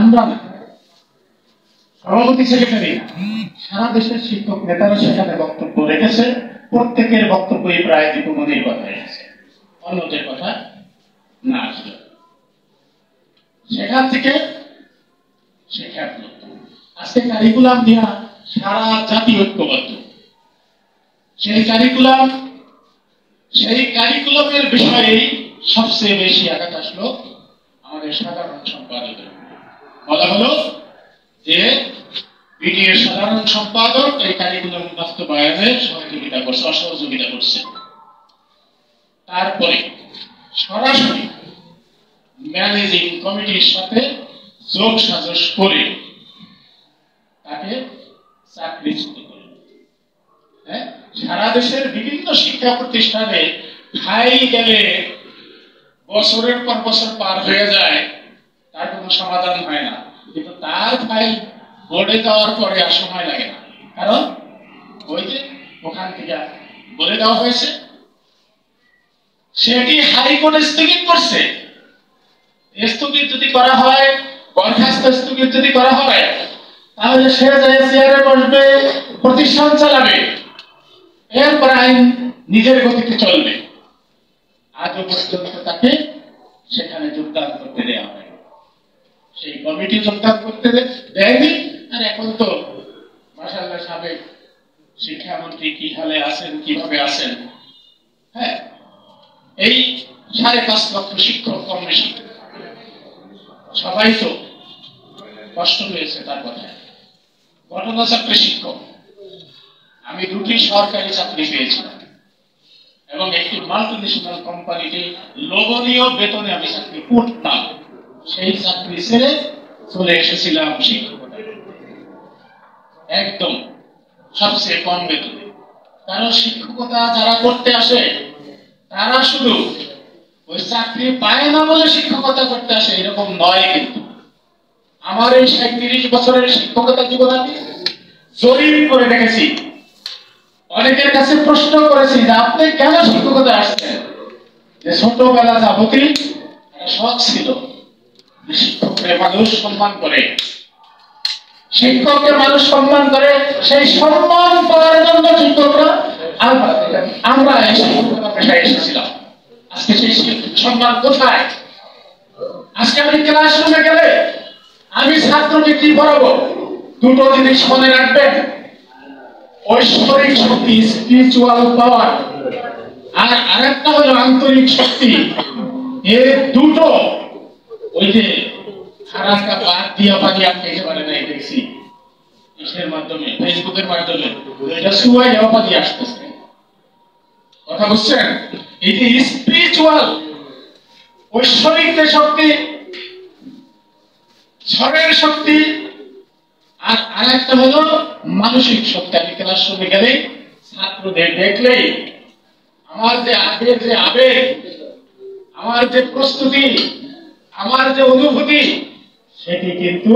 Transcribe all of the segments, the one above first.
আমরা না, সভাপতি সেক্রেটারি না, সারা দেশের শিক্ষক নেতারা সেখানে বক্তব্য রেখেছে। প্রত্যেকের বক্তব্যই প্রায় দীপুমনির কথা এসেছে, অন্যদের কথা না আসলে। সেখান থেকে শিক্ষা আজকে কারিকুলাম নিয়ে সারা জাতি ঐক্যবদ্ধ। সেই কারিকুলামের বিষয়ে সবচেয়ে বেশি আঘাত আসলো আমাদের সাধারণ সম্পাদকের। বলা হলো যে বিডিএর সাধারণ সম্পাদক এই কারিকুলাম বাস্তবায়নে সহযোগিতা করছে, অসহযোগিতা করছে। তারপরে সরাসরি ম্যানেজিং কমিটির সাথে যোগ সাজস করে তাকে চাকরিচ্যুত করে। সারা দেশের বিভিন্ন শিক্ষা প্রতিষ্ঠানে ফাইল গেলে বছরের পর বছর পার হয়ে যায়, তার কোনো সমাধান হয় না। কিন্তু তার ফাইল বোর্ডে দেওয়ার পরে আর সময় লাগে না, কারণ ওই যে ওখান থেকে বলে দেওয়া হয়েছে, সেটি হাইকোর্টে স্থগিত করছে। স্থগিত যদি করা হয়, বরখাস্ত স্থগিত যদি করা হয়, তাহলে সে যায় চেয়ারে বসবে, প্রতিষ্ঠান চালাবে, এরপর আইন নিজের গতিতে চলবে। আজও পর্যন্ত তাকে সেখানে যোগদান করতে দেওয়া হয়, সেই কমিটি যোগদান করতে দেয়নি। আর এখন তো মাশাআল্লাহ সাবেক শিক্ষামন্ত্রী কি হালে আছেন, কিভাবে আছেন। হ্যাঁ, এই 5.5 লক্ষ শিক্ষক কম বেশি সবাই তো কষ্ট পেয়েছে তার কথায়। ঘটনা চক্রে শিক্ষক, আমি 2টি সরকারি চাকরি পেয়েছিলাম এবং একটি মাল্টিন্যাশনাল কোম্পানিতে লোভনীয় বেতনে আমি চাকরি করতাম। সেই চাকরি ছেড়ে চলে এসেছিলাম শিক্ষকতা, একদম সবচেয়ে কম বেতনে। কারণ শিক্ষকতা যারা করতে আসে তারা শুধু ওই চাকরি পায় না বলে শিক্ষকতা করতে আসে, এরকম নয়। কিন্তু আমার এই 37 বছরের শিক্ষকতা জীবন আমি জরিপ করে দেখেছি, অনেকের কাছে প্রশ্ন করেছি যে আপনি কেন শিক্ষকতা আসছেন। যে ছোটবেলা যাবতীয় শখ ছিল শিক্ষককে মানুষ সম্মান করে, শিক্ষককে মানুষ সম্মান করে, সেই সম্মান পাওয়ার জন্য শিক্ষকরা আমরা এই শিক্ষকতা পেশায় এসেছিলাম। আজকে সেই সম্মান কোথায়? আজকে আমি ক্লাসরুমে গেলে আমি ছাত্রকে কি পড়াবো, 2টো জিনিস মনে রাখবেন, ঐশ্বরিক শক্তি, স্পিরিচুয়াল পাওয়ার, আর আরেকটা হলো আন্তরিক শক্তি। এই দুটো ওই যে হারাকা বাদ দিয়া পানি আটকাইতে পারে না, দেখছি ইসের মাধ্যমে, ফেসবুকের মাধ্যমে, এটা সুয়াই পানি আসতেছে। কথা বুঝছেন? এই যে স্পিরিচুয়াল ঐশ্বরিক যে শক্তি, ঝড়ের শক্তি, আর আরেকটা হলো মানসিক শক্তি। আমি ক্লাসরুমে গেলে ছাত্রদের দেখলেই আমার যে আগের যে আবেগ, আমার যে প্রস্তুতি, আমার যে অনুভূতি, সেটি কিন্তু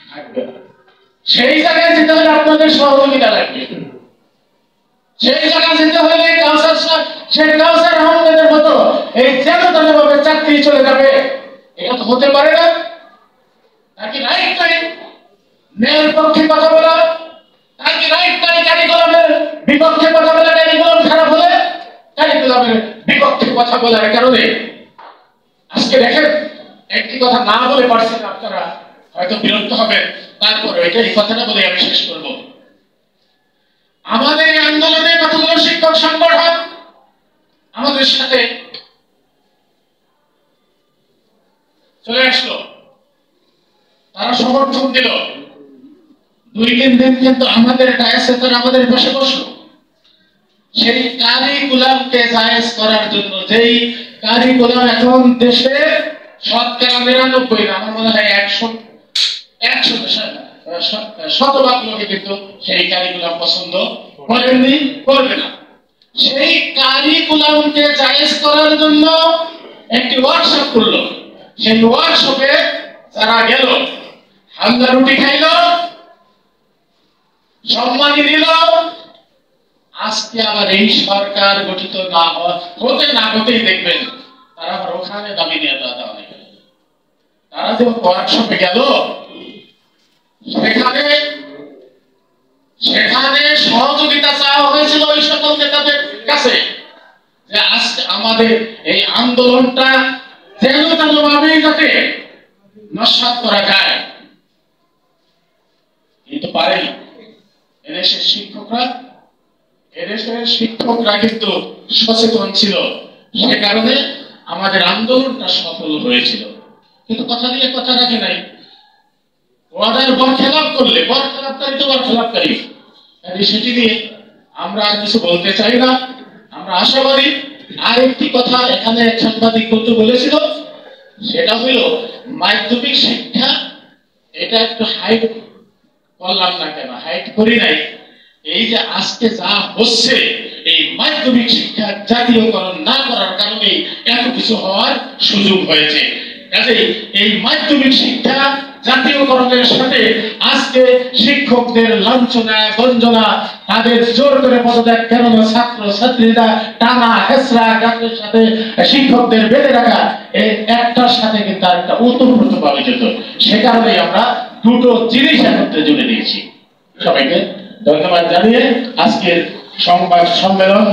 থাকবে না। সেই জায়গায় যেতে হলে আপনাদের সহযোগিতা লাগবে। সেই জায়গায় যেতে হলে কাউসার আহমেদের মতো এই যেভাবে চাকরি চলে যাবে, এটা তো হতে পারে না। নাকি রাইট টাইম ন্যায়ের পক্ষে কথা বলা, নাকি রাইট টাইম কারিকুলামের বিপক্ষে কথা বলা, কারিকুলাম খারাপ হলে কারিকুলামের বিপক্ষে কথা বলার কারণে আজকে দেখেন, একটি কথা না বলে পারছেন আপনারা হয়তো বিরক্ত হবেন, তারপরে এই কথাটা বলে আমি শেষ করব। আমাদের এই আন্দোলনে কতগুলো শিক্ষক সংগঠন আমাদের সাথে চলে আসলো, তারা সমর্থন দিল। 2-3 দিন কিন্তু আমাদের ডায়াসে তারা আমাদের পাশে বসলো। সেই কারিকুলামকে জায়েজ করার জন্য, যেই কারিকুলাম এখন দেশে শতকরা 99 না, আমার মনে হয় 100% লোকে কিন্তু সেই কারিকুলাম পছন্দ করেননি, করবে না। সেই কারিকুলামকে জায়েজ করার জন্য একটি ওয়ার্কশপ করলো। সেই ওয়ার্কশপে তারা গেল, হামদা রুটি খাইল, সম্মানী দিল। আজকে আবার এই সরকার গঠিত না হতে না হতেই দেখবেন তারা আবার ওখানে দাবি নিয়ে দেওয়া নেই। তারা যে ওয়ার্কশপে গেল, সেখানে সহযোগিতা চাওয়া হয়েছিল ওই সকল নেতাদের কাছে যে আজকে আমাদের এই আন্দোলনটা যেন তেমনভাবেই যাতে নস্যাৎ করা যায়, কিন্তু পারেনি। এদেশের শিক্ষকরা কিন্তু সচেতন ছিল, সে কারণে আমাদের আন্দোলনটা সফল হয়েছিল। কিন্তু কথা দিয়ে কথা রাখে নাই, ওয়াদার বরখেলাপ করলে বরখেলাপকারী তো বরখেলাপকারী, সেটি নিয়ে আমরা আর কিছু বলতে চাই না। আমরা আশাবাদী। আর একটি কথা এখানে এক সাংবাদিক বন্ধু বলেছিল, সেটা হলো মাধ্যমিক শিক্ষা, এটা একটু হাইট করলাম না কেন, হাইট করি নাই। এই যে আজকে যা হচ্ছে, এই মাধ্যমিক শিক্ষা জাতীয়করণ না করার কারণে এত কিছু হওয়ার সুযোগ হয়েছে। কাজেই এই মাধ্যমিক শিক্ষা জাতীয়করণের সাথে আজকে শিক্ষকদের লাঞ্ছনা গঞ্জনা, তাদের জোর করে পদত্যাগ কেন, ছাত্র ছাত্রীরা টানা হেসরা গাছের সাথে শিক্ষকদের বেঁধে রাখা, এই একটার সাথে কিন্তু আরেকটা ওতপ্রোত ভাবে যেত। সে কারণেই আমরা দুটো জিনিস একত্রে জুড়ে দিয়েছি। সবাইকে ধন্যবাদ জানিয়ে আজকের সংবাদ সম্মেলন